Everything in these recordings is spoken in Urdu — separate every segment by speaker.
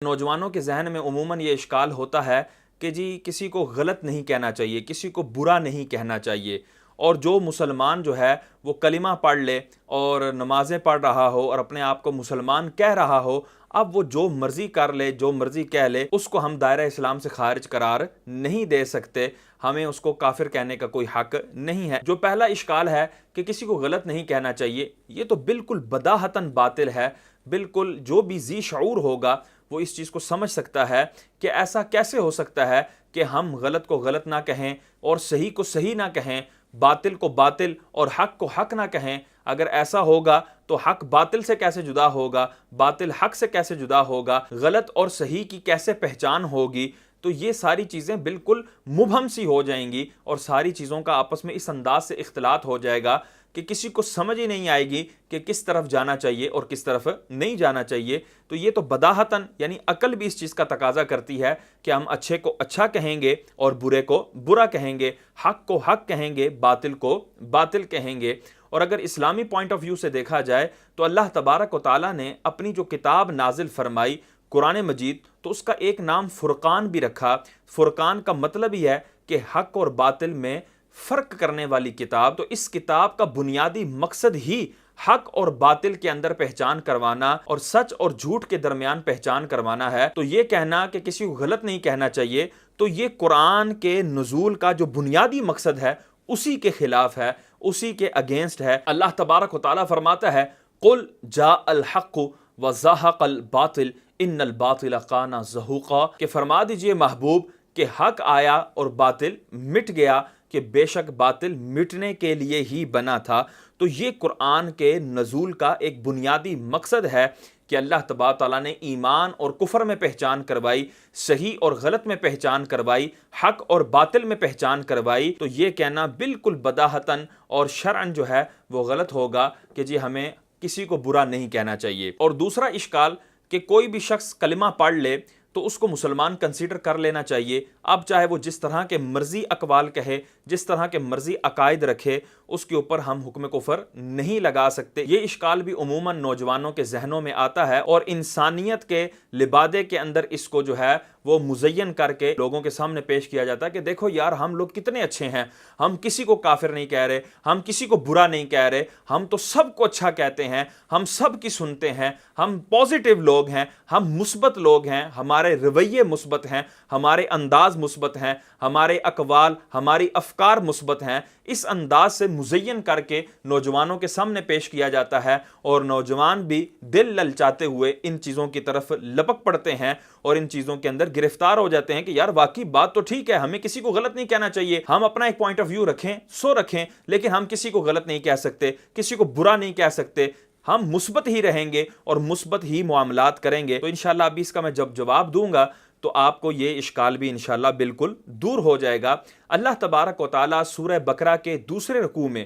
Speaker 1: نوجوانوں کے ذہن میں عموماً یہ اشکال ہوتا ہے کہ جی کسی کو غلط نہیں کہنا چاہیے، کسی کو برا نہیں کہنا چاہیے، اور جو مسلمان جو ہے وہ کلمہ پڑھ لے اور نمازیں پڑھ رہا ہو اور اپنے آپ کو مسلمان کہہ رہا ہو، اب وہ جو مرضی کر لے، جو مرضی کہہ لے، اس کو ہم دائرہ اسلام سے خارج قرار نہیں دے سکتے، ہمیں اس کو کافر کہنے کا کوئی حق نہیں ہے۔ جو پہلا اشکال ہے کہ کسی کو غلط نہیں کہنا چاہیے، یہ تو بالکل بداہتاً باطل ہے۔ بالکل جو بھی ذی شعور ہوگا وہ اس چیز کو سمجھ سکتا ہے کہ ایسا کیسے ہو سکتا ہے کہ ہم غلط کو غلط نہ کہیں اور صحیح کو صحیح نہ کہیں، باطل کو باطل اور حق کو حق نہ کہیں۔ اگر ایسا ہوگا تو حق باطل سے کیسے جدا ہوگا، باطل حق سے کیسے جدا ہوگا، غلط اور صحیح کی کیسے پہچان ہوگی؟ تو یہ ساری چیزیں بالکل مبہم سی ہو جائیں گی اور ساری چیزوں کا آپس میں اس انداز سے اختلاط ہو جائے گا کہ کسی کو سمجھ ہی نہیں آئے گی کہ کس طرف جانا چاہیے اور کس طرف نہیں جانا چاہیے۔ تو یہ تو بداہتاً یعنی عقل بھی اس چیز کا تقاضا کرتی ہے کہ ہم اچھے کو اچھا کہیں گے اور برے کو برا کہیں گے، حق کو حق کہیں گے، باطل کو باطل کہیں گے۔ اور اگر اسلامی پوائنٹ آف ویو سے دیکھا جائے تو اللہ تبارک و تعالیٰ نے اپنی جو کتاب نازل فرمائی قرآن مجید، تو اس کا ایک نام فرقان بھی رکھا۔ فرقان کا مطلب ہی ہے کہ حق اور باطل میں فرق کرنے والی کتاب۔ تو اس کتاب کا بنیادی مقصد ہی حق اور باطل کے اندر پہچان کروانا اور سچ اور جھوٹ کے درمیان پہچان کروانا ہے۔ تو یہ کہنا کہ کسی کو غلط نہیں کہنا چاہیے، تو یہ قرآن کے نزول کا جو بنیادی مقصد ہے اسی کے خلاف ہے، اسی کے اگینسٹ ہے۔ اللہ تبارک و تعالیٰ فرماتا ہے قُلْ جَاءَ الْحَقُّ وَزَهَقَ الْبَاطِلُ إِنَّ الْبَاطِلَ كَانَ زَهُوقًا، کہ فرما دیجئے محبوب کہ حق آیا اور باطل مٹ گیا، کہ بے شک باطل مٹنے کے لیے ہی بنا تھا۔ تو یہ قرآن کے نزول کا ایک بنیادی مقصد ہے کہ اللہ تبارک تعالیٰ نے ایمان اور کفر میں پہچان کروائی، صحیح اور غلط میں پہچان کروائی، حق اور باطل میں پہچان کروائی۔ تو یہ کہنا بالکل بداہتاً اور شرعاً جو ہے وہ غلط ہوگا کہ جی ہمیں کسی کو برا نہیں کہنا چاہیے۔ اور دوسرا اشکال کہ کوئی بھی شخص کلمہ پڑھ لے تو اس کو مسلمان کنسیڈر کر لینا چاہیے، اب چاہے وہ جس طرح کے مرضی اقوال کہے، جس طرح کے مرضی عقائد رکھے، اس کے اوپر ہم حکم کفر نہیں لگا سکتے۔ یہ اشکال بھی عموماً نوجوانوں کے ذہنوں میں آتا ہے اور انسانیت کے لبادے کے اندر اس کو جو ہے وہ مزین کر کے لوگوں کے سامنے پیش کیا جاتا ہے کہ دیکھو یار ہم لوگ کتنے اچھے ہیں، ہم کسی کو کافر نہیں کہہ رہے، ہم کسی کو برا نہیں کہہ رہے، ہم تو سب کو اچھا کہتے ہیں، ہم سب کی سنتے ہیں، ہم پازیٹیو لوگ ہیں، ہم مثبت لوگ ہیں، ہمارے رویے مثبت ہیں، ہمارے انداز مثبت ہیں، ہمارے اقوال، ہماری افکار مثبت ہیں۔ اس انداز سے مزین کر کے نوجوانوں کے سامنے پیش کیا جاتا ہے اور نوجوان بھی دل للچاتے ہوئے ان چیزوں کی طرف لپک پڑتے ہیں اور ان چیزوں کے اندر گرفتار ہو جاتے ہیں کہ یار واقعی بات تو ٹھیک ہے، ہمیں کسی کو غلط نہیں کہنا چاہیے، ہم اپنا ایک پوائنٹ آف ویو رکھیں سو رکھیں، لیکن ہم کسی کو غلط نہیں کہہ سکتے، کسی کو برا نہیں کہہ سکتے، ہم مثبت ہی رہیں گے اور مثبت ہی معاملات کریں گے۔ تو انشاءاللہ ابھی اس کا میں جب جواب دوں گا تو آپ کو یہ اشکال بھی انشاءاللہ بالکل دور ہو جائے گا۔ اللہ تبارک و تعالیٰ سورہ بقرہ کے دوسرے رکوع میں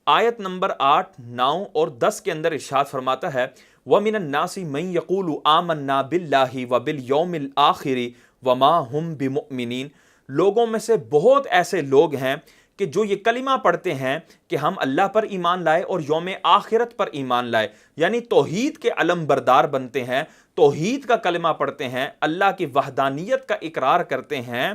Speaker 1: آیت نمبر 8، 9 اور 10 کے اندر ارشاد فرماتا ہے وَمِنَ النَّاسِ مَن يَقُولُ آمَنَّا بِاللَّهِ وَبِالْيَوْمِ الْآخِرِ وَمَا هُمْ بِمُؤْمِنِينَ، لوگوں میں سے بہت ایسے لوگ ہیں کہ جو یہ کلمہ پڑھتے ہیں کہ ہم اللہ پر ایمان لائے اور یوم آخرت پر ایمان لائے، یعنی توحید کے علم بردار بنتے ہیں، توحید کا کلمہ پڑھتے ہیں، اللہ کی وحدانیت کا اقرار کرتے ہیں،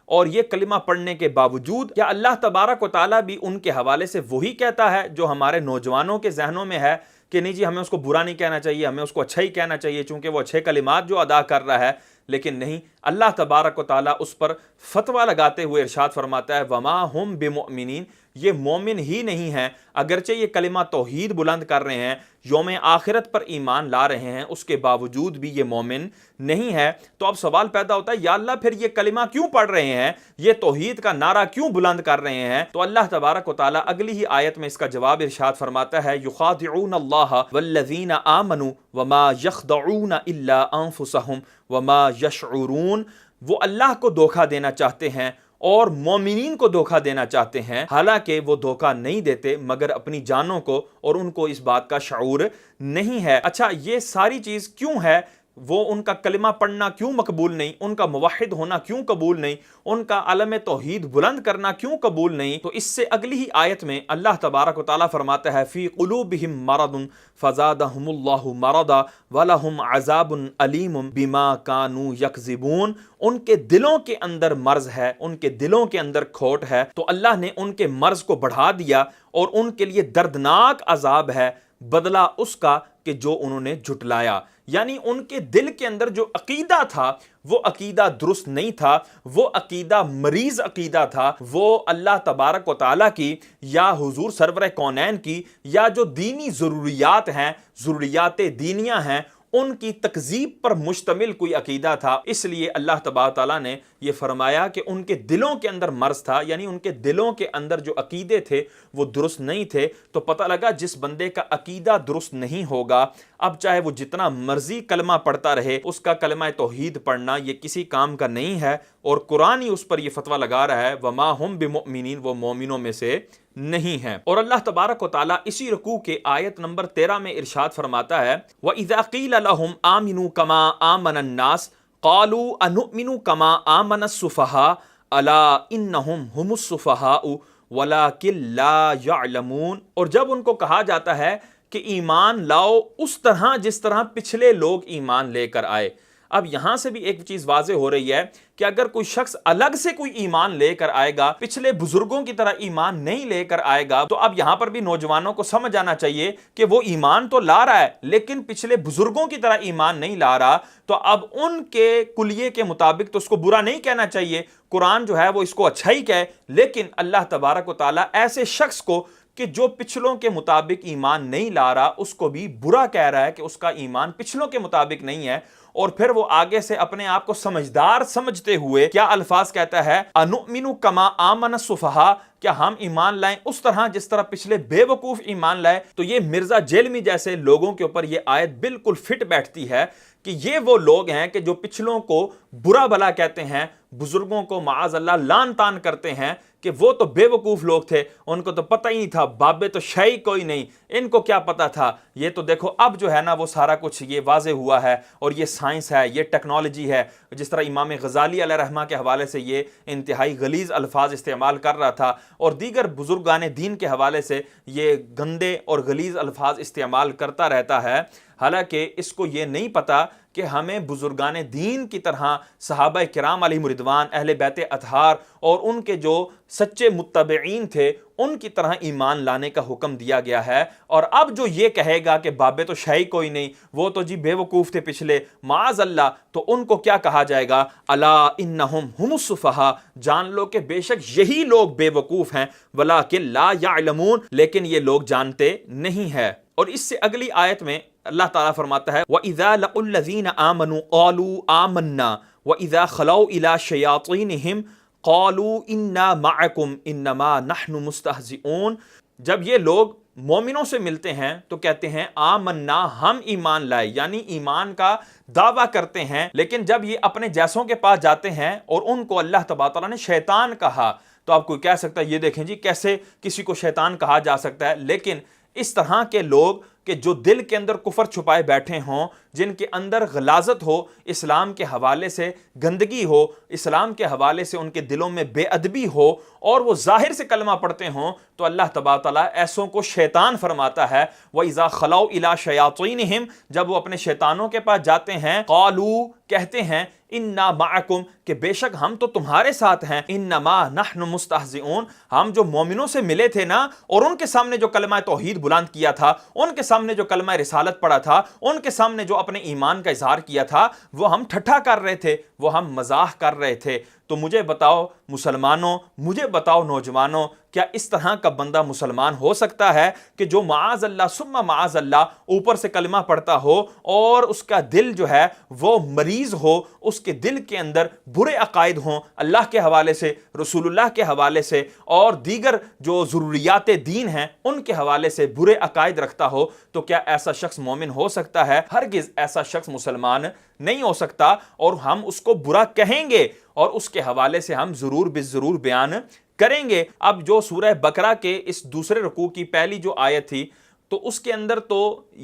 Speaker 1: اور یہ کلمہ پڑھنے کے باوجود کیا اللہ تبارک و تعالیٰ بھی ان کے حوالے سے وہی کہتا ہے جو ہمارے نوجوانوں کے ذہنوں میں ہے کہ نہیں جی ہمیں اس کو برا نہیں کہنا چاہیے، ہمیں اس کو اچھا ہی کہنا چاہیے چونکہ وہ اچھے کلمات جو ادا کر رہا ہے؟ لیکن نہیں، اللہ تبارک و تعالیٰ اس پر فتویٰ لگاتے ہوئے ارشاد فرماتا ہے وَمَا هُمْ بِمُؤْمِنِينَ، یہ مومن ہی نہیں ہیں، اگرچہ یہ کلمہ توحید بلند کر رہے ہیں، یوم آخرت پر ایمان لا رہے ہیں، اس کے باوجود بھی یہ مومن نہیں ہے۔ تو اب سوال پیدا ہوتا ہے یا اللہ پھر یہ کلمہ کیوں پڑھ رہے ہیں، یہ توحید کا نعرہ کیوں بلند کر رہے ہیں؟ تو اللہ تبارک و تعالیٰ اگلی ہی آیت میں اس کا جواب ارشاد فرماتا ہے یخادعون اللہ والذین آمنوا وما یخدعون الا انفسهم وما یشعرون، وہ اللہ کو دھوکہ دینا چاہتے ہیں اور مومنین کو دھوکہ دینا چاہتے ہیں، حالانکہ وہ دھوکہ نہیں دیتے مگر اپنی جانوں کو، اور ان کو اس بات کا شعور نہیں ہے۔ اچھا یہ ساری چیز کیوں ہے وہ ان کا کلمہ پڑھنا کیوں مقبول نہیں، ان کا موحد ہونا کیوں قبول نہیں، ان کا علم توحید بلند کرنا کیوں قبول نہیں؟ تو اس سے اگلی ہی آیت میں اللہ تبارک و تعالیٰ فرماتا ہے فی قلوبہم مرض فزادہم اللہ مرضا ولہم عذاب علیم بما کانوا یکذبون، ان کے دلوں کے اندر مرض ہے، ان کے دلوں کے اندر کھوٹ ہے، تو اللہ نے ان کے مرض کو بڑھا دیا اور ان کے لیے دردناک عذاب ہے، بدلہ اس کا کہ جو انہوں نے جھٹلایا۔ یعنی ان کے دل کے اندر جو عقیدہ تھا وہ عقیدہ درست نہیں تھا، وہ عقیدہ مریض عقیدہ تھا، وہ اللہ تبارک و تعالیٰ کی یا حضور سرور کونین کی یا جو دینی ضروریات ہیں، ضروریات دینیہ ہیں، ان کی تکذیب پر مشتمل کوئی عقیدہ تھا۔ اس لیے اللہ تبارک تعالیٰ نے یہ فرمایا کہ ان کے دلوں کے اندر مرض تھا، یعنی ان کے دلوں کے اندر جو عقیدے تھے وہ درست نہیں تھے۔ تو پتہ لگا جس بندے کا عقیدہ درست نہیں ہوگا، اب چاہے وہ جتنا مرضی کلمہ پڑھتا رہے، اس کا کلمہ توحید پڑھنا یہ کسی کام کا نہیں ہے، اور قرآن ہی اس پر یہ فتویٰ لگا رہا ہے وما ہم بمؤمنین، وہ مومنوں میں سے نہیں ہے۔ اور اللہ تبارک و تعالیٰ اسی رکوع کے آیت نمبر 13 میں ارشاد فرماتا ہے وَإِذَا قِيلَ لَهُمْ آمِنُوا كَمَا آمَنَ النَّاسُ قَالُوا أَنُؤْمِنُ كَمَا آمَنَ السُّفَهَاءُ أَلَا إِنَّهُمْ هُمُ السُّفَهَاءُ وَلَكِنْ لَا يَعْلَمُونَ، اور جب ان کو کہا جاتا ہے کہ ایمان لاؤ اس طرح جس طرح پچھلے لوگ ایمان لے کر آئے۔ اب یہاں سے بھی ایک چیز واضح ہو رہی ہے کہ اگر کوئی شخص الگ سے کوئی ایمان لے کر آئے گا، پچھلے بزرگوں کی طرح ایمان نہیں لے کر آئے گا، تو اب یہاں پر بھی نوجوانوں کو سمجھ آنا چاہیے کہ وہ ایمان تو لا رہا ہے لیکن پچھلے بزرگوں کی طرح ایمان نہیں لا رہا، تو اب ان کے کلیے کے مطابق تو اس کو برا نہیں کہنا چاہیے، قرآن جو ہے وہ اس کو اچھا ہی کہے، لیکن اللہ تبارک و تعالیٰ ایسے شخص کو کہ جو پچھلوں کے مطابق ایمان نہیں لا رہا اس کو بھی برا کہہ رہا ہے کہ اس کا ایمان پچھلوں کے مطابق نہیں ہے۔ اور پھر وہ آگے سے اپنے آپ کو سمجھدار سمجھتے ہوئے کیا الفاظ کہتا ہے انؤمن کما آمن السفہاء، کیا ہم ایمان لائیں اس طرح جس طرح پچھلے بے وقوف ایمان لائے؟ تو یہ مرزا جیلمی جیسے لوگوں کے اوپر یہ آیت بالکل فٹ بیٹھتی ہے کہ یہ وہ لوگ ہیں کہ جو پچھلوں کو برا بھلا کہتے ہیں، بزرگوں کو معاذ اللہ لعن طعن کرتے ہیں کہ وہ تو بے وقوف لوگ تھے، ان کو تو پتہ ہی نہیں تھا، بابے تو شے کوئی نہیں، ان کو کیا پتہ تھا۔ یہ تو دیکھو اب جو ہے نا وہ سارا کچھ یہ واضح ہوا ہے، اور یہ سائنس ہے، یہ ٹیکنالوجی ہے۔ جس طرح امام غزالی علیہ رحمہ کے حوالے سے یہ انتہائی غلیظ الفاظ استعمال کر رہا تھا، اور دیگر بزرگان دین کے حوالے سے یہ گندے اور غلیظ الفاظ استعمال کرتا رہتا ہے، حالانکہ اس کو یہ نہیں پتہ کہ ہمیں بزرگان دین کی طرح صحابہ کرام علیہم رضوان، اہل بیت اطہار اور ان کے جو سچے متبعین تھے ان کی طرح ایمان لانے کا حکم دیا گیا ہے۔ اور اب جو یہ کہے گا کہ بابے تو شے کوئی نہیں، وہ تو جی بے وقوف تھے پچھلے، معاذ اللہ، تو ان کو کیا کہا جائے گا؟ الا انہم ہم السفہاء، جان لو کہ بے شک یہی لوگ بے وقوف ہیں، ولکن لا یعلمون، لیکن یہ لوگ جانتے نہیں ہیں۔ اور اس سے اگلی آیت میں اللہ تعالیٰ فرماتا ہے وَإِذَا لَقُوا الَّذِينَ آمَنُوا قَالُوا آمَنَّا وَإِذَا خَلَوْا إِلَىٰ شَيَاطِينِهِمْ قَالُوا إِنَّا مَعَكُمْ إِنَّمَا نَحْنُ مُسْتَهْزِئُونَ، جب یہ لوگ مومنوں سے ملتے ہیں تو کہتے ہیں آمنا، ہم ایمان لائے، یعنی ایمان کا دعویٰ کرتے ہیں، لیکن جب یہ اپنے جیسوں کے پاس جاتے ہیں اور ان کو اللہ تبارک تعالیٰ نے شیطان کہا، تو آپ کوئی کہہ سکتا ہے یہ دیکھیں جی کیسے کسی کو شیطان کہا جا سکتا ہے، لیکن اس طرح کے لوگ کہ جو دل کے اندر کفر چھپائے بیٹھے ہوں، جن کے اندر غلاظت ہو، اسلام کے حوالے سے گندگی ہو، اسلام کے حوالے سے ان کے دلوں میں بے ادبی ہو، اور وہ ظاہر سے کلمہ پڑھتے ہوں، تو اللہ تبارک تعالیٰ ایسوں کو شیطان فرماتا ہے وَإِذَا خَلَوْا إِلَىٰ شَيَاطِينِهِمْ، جب وہ اپنے شیطانوں کے پاس جاتے ہیں، قالوا، کہتے ہیں، اِنَّا مَعَكُمْ، کہ بے شک ہم تو تمہارے ساتھ ہیں، اِنَّمَا نَحْنُ مُسْتَهْزِئُونَ، ہم جو مومنوں سے ملے تھے نا، اور ان کے سامنے جو کلمہ توحید بلند کیا تھا، ان کے سامنے جو کلمہ رسالت پڑھا تھا، ان کے سامنے جو اپنے ایمان کا اظہار کیا تھا، وہ ہم ٹھٹھا کر رہے تھے، وہ ہم مزاح کر رہے تھے۔ تو مجھے بتاؤ مسلمانوں، مجھے بتاؤ نوجوانوں، کیا اس طرح کا بندہ مسلمان ہو سکتا ہے کہ جو معاذ اللہ ثم معاذ اللہ اوپر سے کلمہ پڑھتا ہو اور اس کا دل جو ہے وہ مریض ہو، اس کے دل کے اندر برے عقائد ہوں اللہ کے حوالے سے، رسول اللہ کے حوالے سے، اور دیگر جو ضروریات دین ہیں ان کے حوالے سے برے عقائد رکھتا ہو؟ تو کیا ایسا شخص مومن ہو سکتا ہے؟ ہرگز ایسا شخص مسلمان نہیں ہو سکتا، اور ہم اس کو برا کہیں گے اور اس کے حوالے سے ہم ضرور بالضرور بیان کریں گے۔ اب جو سورہ بقرہ کے اس دوسرے رکوع کی پہلی جو آیت تھی تو اس کے اندر تو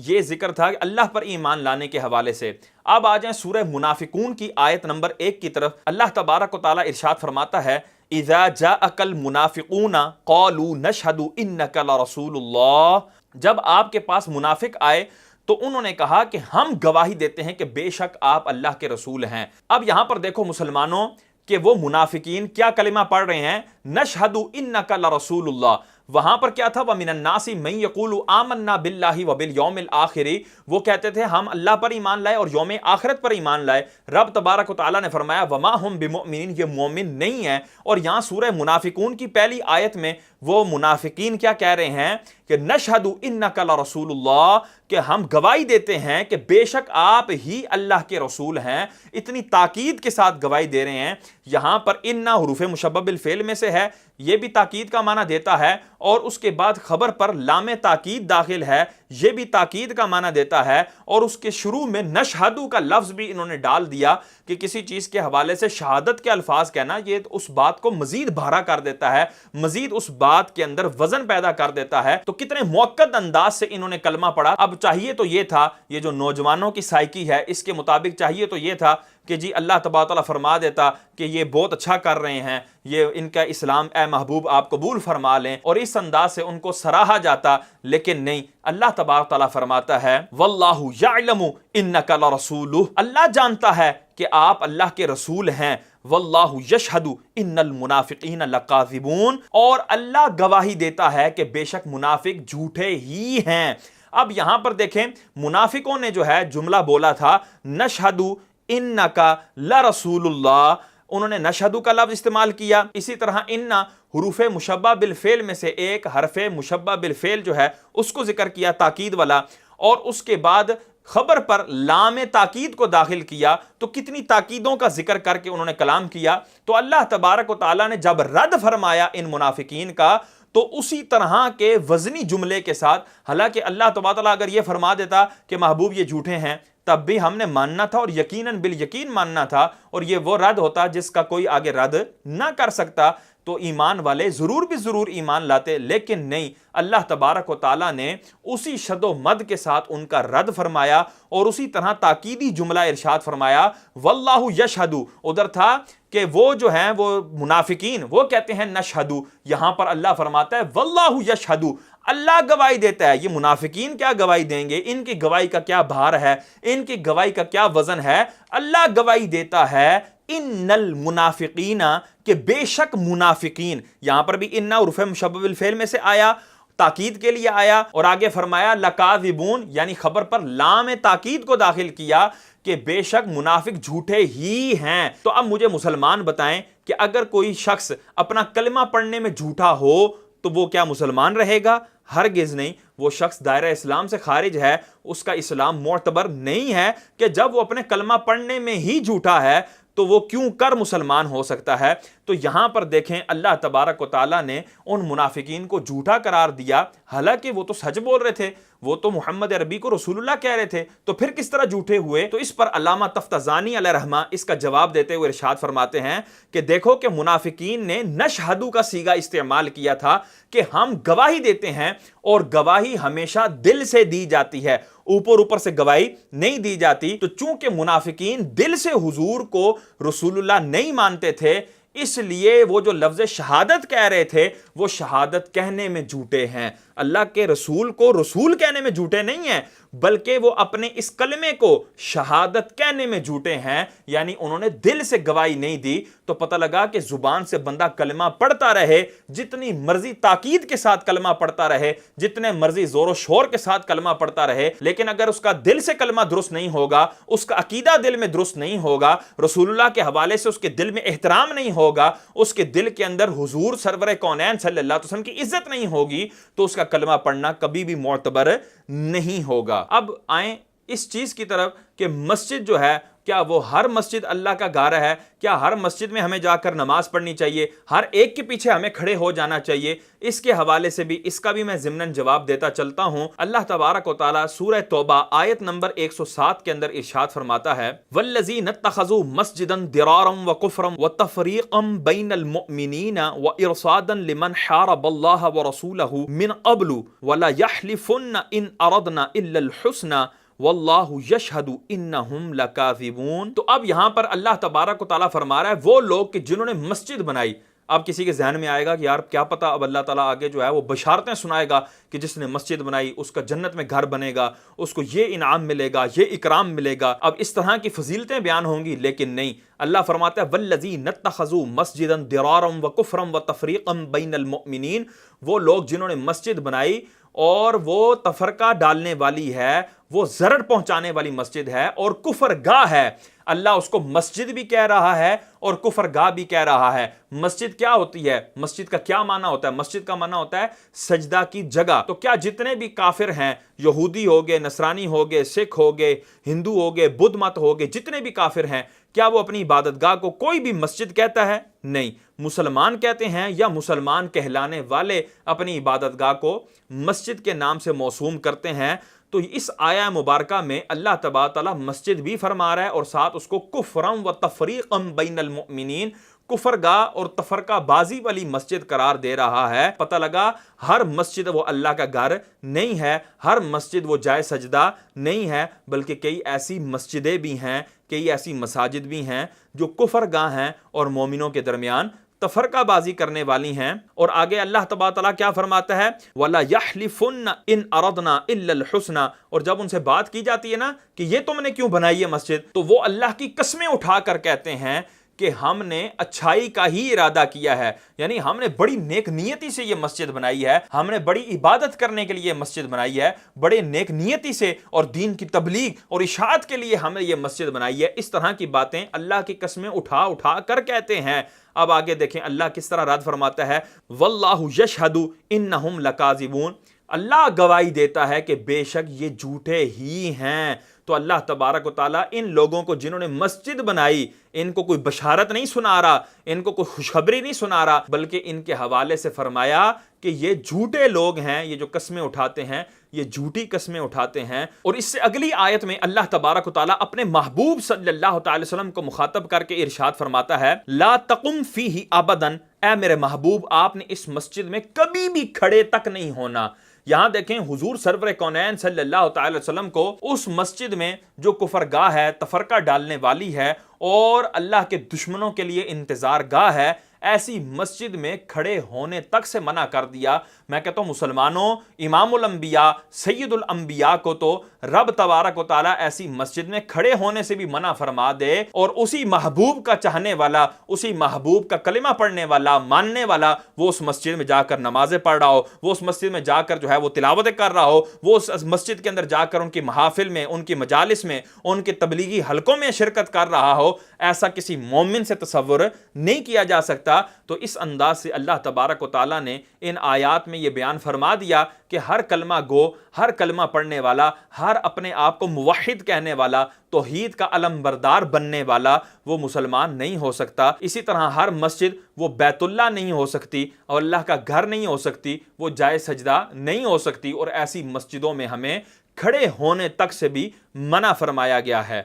Speaker 1: یہ ذکر تھا کہ اللہ پر ایمان لانے کے حوالے سے۔ اب آ جائیں سورہ منافقون کی آیت نمبر 1 کی طرف۔ اللہ تبارک و تعالیٰ ارشاد فرماتا ہے اذا جاءک المنافقون قالوا نشہد انک لرسول اللہ، جب آپ کے پاس منافق آئے تو انہوں نے کہا کہ ہم گواہی دیتے ہیں کہ بے شک آپ اللہ کے رسول ہیں۔ اب یہاں پر دیکھو مسلمانوں کہ وہ منافقین کیا کلمہ پڑھ رہے ہیں، نشہد انک لرسول اللہ۔ وہاں پر کیا تھا، وَمِنَ النَّاسِ مَن يَقُولُ آمَنَّا بِاللَّهِ وَبِالْيَوْمِ الْآخِرِ، وہ کہتے تھے ہم اللہ پر ایمان لائے اور یوم آخرت پر ایمان لائے۔ رب تبارک و تعالیٰ نے فرمایا وَمَا هُم بِمُؤْمِنِينَ، یہ مومن نہیں ہیں۔ اور یہاں سورہ منافقون کی پہلی آیت میں وہ منافقین کیا کہہ رہے ہیں کہ نشہد انک لرسول اللہ، کہ ہم گواہی دیتے ہیں کہ بے شک آپ ہی اللہ کے رسول ہیں۔ اتنی تاکید کے ساتھ گواہی دے رہے ہیں۔ یہاں پر انا حروف مشبہ بالفعل میں سے ہے، یہ بھی تاکید کا معنی دیتا ہے، اور اس کے بعد خبر پر لام تاکید داخل ہے، یہ بھی تاکید کا معنی دیتا ہے، اور اس کے شروع میں نشہدو کا لفظ بھی انہوں نے ڈال دیا کہ کسی چیز کے حوالے سے شہادت کے الفاظ کہنا یہ اس بات کو مزید بھارا کر دیتا ہے، مزید اس بات کے اندر وزن پیدا کر دیتا ہے۔ تو کتنے موقت انداز سے انہوں نے کلمہ پڑھا۔ اب چاہیے تو یہ تھا، یہ جو نوجوانوں کی سائیکی ہے اس کے مطابق چاہیے تو یہ تھا کہ جی اللہ تبارک و تعالیٰ فرما دیتا کہ یہ بہت اچھا کر رہے ہیں، یہ ان کا اسلام اے محبوب آپ قبول فرما لیں، اور اس انداز سے ان کو سراہا جاتا، لیکن نہیں۔ اللہ تبارک و تعالیٰ فرماتا ہے واللہ یعلم انک لرسولہ، اللہ جانتا ہے کہ آپ اللہ کے رسول ہیں، واللہ یشہد ان المنافقین لکاذبون، اور اللہ گواہی دیتا ہے کہ بے شک منافق جھوٹے ہی ہیں۔ اب یہاں پر دیکھیں منافقوں نے جو ہے جملہ بولا تھا نشہد انکا لرسول اللہ، انہوں نے نشہدو کا لفظ استعمال کیا۔ اسی طرح انا حروف مشبہ بالفعل میں سے ایک حرف مشبہ بالفعل جو ہے اس کو ذکر کیا تاکید والا، اور اس کے بعد خبر پر لام تاکید کو داخل کیا۔ تو کتنی تاکیدوں کا ذکر کر کے انہوں نے کلام کیا۔ تو اللہ تبارک و تعالیٰ نے جب رد فرمایا ان منافقین کا تو اسی طرح کے وزنی جملے کے ساتھ، حالانکہ اللہ تبارک و تعالیٰ اگر یہ فرما دیتا کہ محبوب یہ جھوٹے ہیں تب بھی ہم نے ماننا تھا، اور یقیناً بالیقین ماننا تھا، اور یہ وہ رد ہوتا جس کا کوئی آگے رد نہ کر سکتا، تو ایمان والے ضرور ایمان لاتے، لیکن نہیں، اللہ تبارک و تعالیٰ نے اسی شد و مد کے ساتھ ان کا رد فرمایا، اور اسی طرح تاکیدی جملہ ارشاد فرمایا واللہ یشہد۔ ادھر تھا کہ وہ جو ہیں وہ منافقین وہ کہتے ہیں نشہد، یہاں پر اللہ فرماتا ہے واللہ یشہد، اللہ گواہی دیتا ہے۔ یہ منافقین کیا گواہی دیں گے، ان کی گواہی کا کیا بھار ہے، ان کی گواہی کا کیا وزن ہے، اللہ گواہی دیتا ہے ان المنافقین، کہ بے شک منافقین۔ یہاں پر بھی انا حروف مشبہ بالفعل میں سے آیا، تاکید کے لیے آیا، اور آگے فرمایا لکاذبون، یعنی خبر پر لام تاکید کو داخل کیا کہ بے شک منافق جھوٹے ہی ہیں۔ تو اب مجھے مسلمان بتائیں کہ اگر کوئی شخص اپنا کلمہ پڑھنے میں جھوٹا ہو تو وہ کیا مسلمان رہے گا؟ ہرگز نہیں، وہ شخص دائرہ اسلام سے خارج ہے، اس کا اسلام معتبر نہیں ہے کہ جب وہ اپنے کلمہ پڑھنے میں ہی جھوٹا ہے تو وہ کیوں کر مسلمان ہو سکتا ہے۔ تو یہاں پر دیکھیں اللہ تبارک و تعالیٰ نے ان منافقین کو جھوٹا قرار دیا، حالانکہ وہ تو سچ بول رہے تھے، وہ تو محمد عربی کو رسول اللہ کہہ رہے تھے، تو پھر کس طرح جھوٹے ہوئے؟ تو اس پر علامہ تفتزانی علیہ رحمہ اس کا جواب دیتے ہوئے ارشاد فرماتے ہیں کہ دیکھو کہ منافقین نے نشہدو کا صیغہ استعمال کیا تھا کہ ہم گواہی دیتے ہیں، اور گواہی ہمیشہ دل سے دی جاتی ہے، اوپر سے گواہی نہیں دی جاتی۔ تو چونکہ منافقین دل سے حضور کو رسول اللہ نہیں مانتے تھے، اس لیے وہ جو لفظ شہادت کہہ رہے تھے وہ شہادت کہنے میں جھوٹے ہیں، اللہ کے رسول کو رسول کہنے میں جھوٹے نہیں ہیں، بلکہ وہ اپنے اس کلمے کو شہادت کہنے میں جھوٹے ہیں، یعنی انہوں نے دل سے گواہی نہیں دی۔ تو پتہ لگا کہ زبان سے بندہ کلمہ پڑھتا رہے، جتنی مرضی تاکید کے ساتھ کلمہ پڑھتا رہے، جتنے مرضی زور و شور کے ساتھ کلمہ پڑھتا رہے، لیکن اگر اس کا دل سے کلمہ درست نہیں ہوگا، اس کا عقیدہ دل میں درست نہیں ہوگا، رسول اللہ کے حوالے سے اس کے دل میں احترام نہیں ہوگا، اس کے دل کے اندر حضور سرور کونین صلی اللہ علیہ وسلم کی عزت نہیں ہوگی، تو اس کا کلمہ پڑھنا کبھی بھی معتبر نہیں ہوگا۔ اب آئیں اس چیز کی طرف کہ مسجد جو ہے کیا وہ ہر مسجد اللہ کا گھر ہے؟ کیا ہر مسجد میں ہمیں جا کر نماز پڑھنی چاہیے؟ ہر ایک کے پیچھے ہمیں کھڑے ہو جانا چاہیے؟ اس کے حوالے سے بھی اس کا بھی میں ضمناً جواب دیتا چلتا ہوں۔ اللہ تبارک و تعالیٰ سورہ توبہ آیت نمبر 107 کے اندر ارشاد فرماتا ہے وَالَّذِينَ اتَّخَذُوا مَسْجِدًا ضِرَارًا وَكُفْرًا وَتَفْرِيقًا بَيْنَ الْمُؤْمِنِينَ وَإِرْصَادًا لِمَنْ حَارَبَ اللَّهَ وَرَسُولَهُ مِنْ قَبْلُ وَلَا يَحْلِفُنَّ إِنْ أَرَدْنَا إِلَّا الْحُسْنَى واللہ یشہد انہم لکاذبون۔ تو اب یہاں پر اللہ تبارک و تعالیٰ فرما رہا ہے وہ لوگ کہ جنہوں نے مسجد بنائی۔ اب کسی کے ذہن میں آئے گا کہ یار کیا پتا، اب اللہ تعالیٰ آگے جو ہے وہ بشارتیں سنائے گا کہ جس نے مسجد بنائی اس کا جنت میں گھر بنے گا، اس کو یہ انعام ملے گا، یہ اکرام ملے گا، اب اس طرح کی فضیلتیں بیان ہوں گی۔ لیکن نہیں، اللہ فرماتا ہے وَالَّذِينَ اتَّخَذُوا مَسْجِدًا ضِرَارًا وَكُفْرًا وَتَفْرِيقًا بَيْنَ الْمُؤْمِنِينَ، وہ لوگ جنہوں نے مسجد بنائی اور وہ تفرقہ ڈالنے والی ہے، وہ ضرر پہنچانے والی مسجد ہے اور کفر گاہ ہے۔ اللہ اس کو مسجد بھی کہہ رہا ہے اور کفر گاہ بھی کہہ رہا ہے۔ مسجد کیا ہوتی ہے؟ مسجد کا کیا معنی ہوتا ہے؟ مسجد کا معنی ہوتا ہے سجدہ کی جگہ۔ تو کیا جتنے بھی کافر ہیں، یہودی ہو گئے، نصرانی ہو گئے، سکھ ہو گئے، ہندو ہو گئے، بدھ مت ہو گئے، جتنے بھی کافر ہیں، کیا وہ اپنی عبادت گاہ کو کوئی بھی مسجد کہتا ہے؟ نہیں، مسلمان کہتے ہیں یا مسلمان کہلانے والے اپنی عبادت گاہ کو مسجد کے نام سے موسوم کرتے ہیں۔ تو اس آیہ مبارکہ میں اللہ تبارک تعالیٰ مسجد بھی فرما رہا ہے اور ساتھ اس کو کفرًا و تفریقًا بین المؤمنین، کفر گاہ اور تفرقہ بازی والی مسجد قرار دے رہا ہے۔ پتہ لگا ہر مسجد وہ اللہ کا گھر نہیں ہے، ہر مسجد وہ جائے سجدہ نہیں ہے، بلکہ کئی ایسی مسجدیں بھی ہیں، کئی ایسی مساجد بھی ہیں جو کفر گاہ ہیں اور مومنوں کے درمیان تفرقہ بازی کرنے والی ہیں۔ اور آگے اللہ تبارک تعالیٰ کیا فرماتا ہے وَلَا يَحْلِفُنَّ إِنْ أَرَدْنَا إِلَّا الْحُسْنَى، اور جب ان سے بات کی جاتی ہے نا کہ یہ تم نے کیوں بنائی ہے مسجد، تو وہ اللہ کی قسمیں اٹھا کر کہتے ہیں کہ ہم نے اچھائی کا ہی ارادہ کیا ہے، یعنی ہم نے بڑی نیک نیتی سے یہ مسجد بنائی ہے، ہم نے بڑی عبادت کرنے کے لیے یہ مسجد بنائی ہے، بڑے نیک نیتی سے اور دین کی تبلیغ اور اشاعت کے لیے ہم نے یہ مسجد بنائی ہے۔ اس طرح کی باتیں اللہ کی قسمیں اٹھا اٹھا کر کہتے ہیں۔ اب آگے دیکھیں اللہ کس طرح رد فرماتا ہے واللہ یشہد انہم لکاذبون، اللہ گواہی دیتا ہے کہ بے شک یہ جھوٹے ہی ہیں۔ تو اللہ تبارک و تعالیٰ ان لوگوں کو جنہوں نے مسجد بنائی، ان کو کوئی بشارت نہیں سنا رہا، ان کو کوئی خوشخبری نہیں سنا رہا، بلکہ ان کے حوالے سے فرمایا کہ یہ جھوٹے لوگ ہیں، یہ جو قسمیں اٹھاتے ہیں یہ جھوٹی قسمیں اٹھاتے ہیں۔ اور اس سے اگلی آیت میں اللہ تبارک و تعالیٰ اپنے محبوب صلی اللہ تعالی وسلم کو مخاطب کر کے ارشاد فرماتا ہے لا تقم فیہ ابدا، اے میرے محبوب آپ نے اس مسجد میں کبھی بھی کھڑے تک نہیں ہونا۔ یہاں دیکھیں حضور سرور کونین صلی اللہ تعالی وسلم کو اس مسجد میں جو کفر گاہ ہے، تفرقہ ڈالنے والی ہے اور اللہ کے دشمنوں کے لیے انتظار گاہ ہے، ایسی مسجد میں کھڑے ہونے تک سے منع کر دیا۔ میں کہتا ہوں مسلمانوں، امام الانبیاء سید الانبیاء کو تو رب تبارک و تعالیٰ ایسی مسجد میں کھڑے ہونے سے بھی منع فرما دے، اور اسی محبوب کا چاہنے والا، اسی محبوب کا کلمہ پڑھنے والا، ماننے والا، وہ اس مسجد میں جا کر نمازیں پڑھ رہا ہو، وہ اس مسجد میں جا کر جو ہے وہ تلاوتیں کر رہا ہو، وہ اس مسجد کے اندر جا کر ان کی محافل میں، ان کی مجالس میں، ان کے تبلیغی حلقوں میں شرکت کر رہا ہو، ایسا کسی مومن سے تصور نہیں کیا جا سکتا۔ تو اس انداز سے اللہ تبارک و تعالیٰ نے ان آیات میں یہ بیان فرما دیا کہ ہر کلمہ گو، ہر کلمہ پڑھنے والا، ہر اپنے آپ کو موحد کہنے والا، توحید کا علم بردار بننے والا، وہ مسلمان نہیں ہو سکتا۔ اسی طرح ہر مسجد وہ بیت اللہ نہیں ہو سکتی اور اللہ کا گھر نہیں ہو سکتی، وہ جائے سجدہ نہیں ہو سکتی، اور ایسی مسجدوں میں ہمیں کھڑے ہونے تک سے بھی منع فرمایا گیا ہے۔